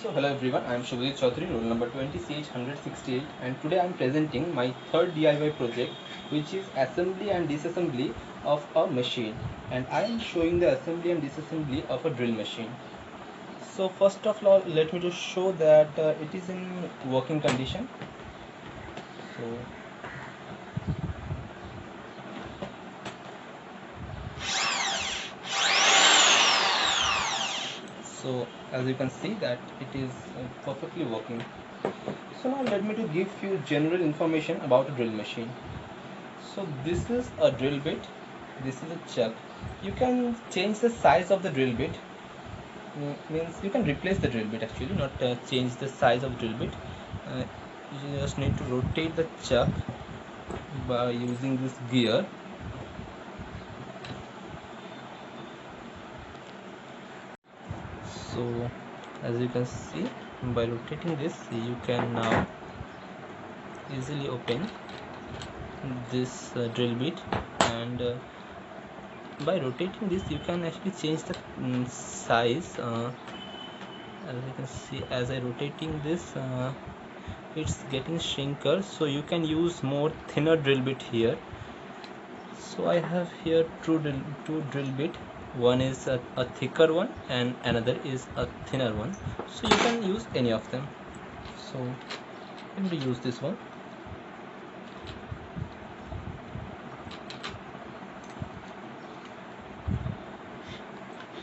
So hello everyone, I am Subhajit Chowdhury, roll number 20CH10068, and today I am presenting my third DIY project, which is assembly and disassembly of a machine, and I am showing the assembly and disassembly of a drill machine. So first of all, let me just show that it is in working condition. So as you can see that it is perfectly working. So now let me to give you general information about a drill machine. So this is a drill bit, this is a chuck. You can change the size of the drill bit, means you can replace the drill bit actually, not change the size of drill bit. You just need to rotate the chuck by using this gear. So as you can see, by rotating this you can now easily open this drill bit, and by rotating this you can actually change the size. As you can see, as I rotating this, it's getting shrinker, so you can use more thinner drill bit here. So I have here two drill bit. One is a thicker one and another is a thinner one, so you can use any of them. So I'm going to use this one.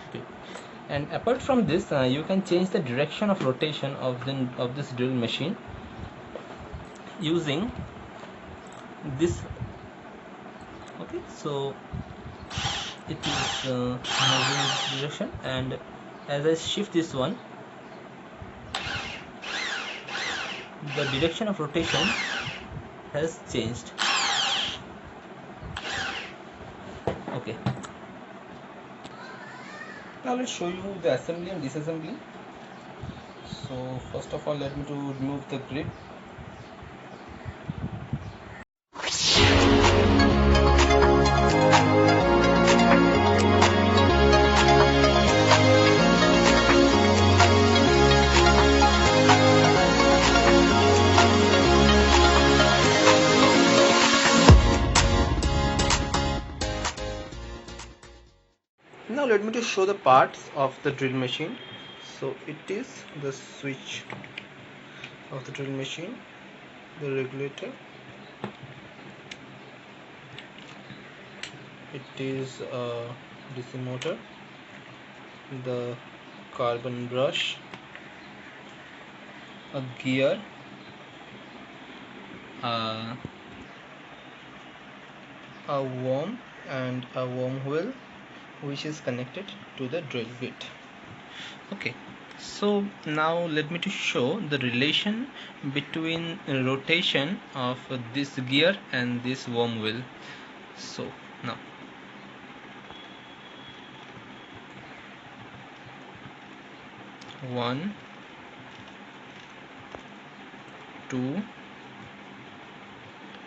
Okay. And apart from this, you can change the direction of rotation of this drill machine using this. Okay, so it is moving in this direction, and as I shift this one, the direction of rotation has changed. Okay, now let's show you the assembly and disassembly. So first of all, let me to remove the grip. Now let me just show the parts of the drill machine. So it is the switch of the drill machine, the regulator, it is a DC motor, the carbon brush, a gear, a worm and a worm wheel which is connected to the drill bit. Okay, so now let me to show the relation between rotation of this gear and this worm wheel. So now one, two,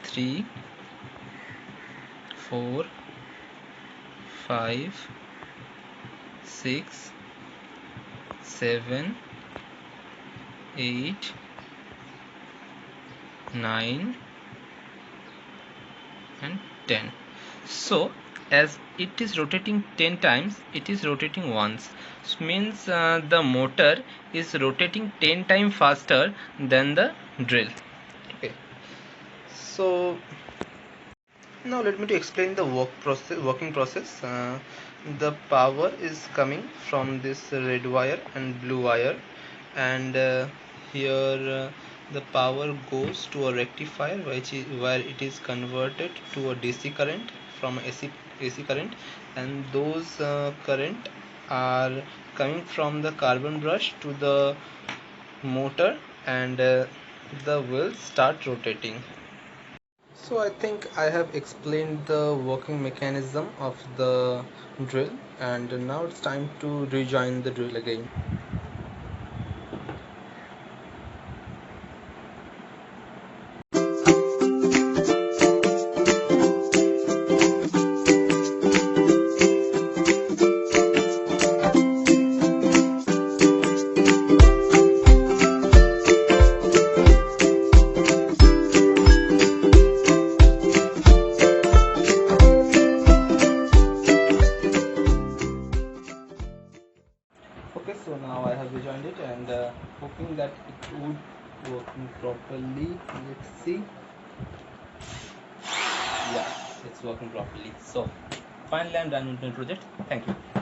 three, 4, 5, 6, 7, 8, 9 and 10. So as it is rotating 10 times, it is rotating once. So means the motor is rotating 10 times faster than the drill. Okay, so now let me to explain the working process. The power is coming from this red wire and blue wire, and here the power goes to a rectifier where it is converted to a DC current from AC current, and those current are coming from the carbon brush to the motor, and the wheels start rotating. So I think I have explained the working mechanism of the drill, and now it's time to rejoin the drill again. Okay, so now I have rejoined it and hoping that it would working properly. Let's see. Yeah, it's working properly. So finally I'm done with my project. Thank you.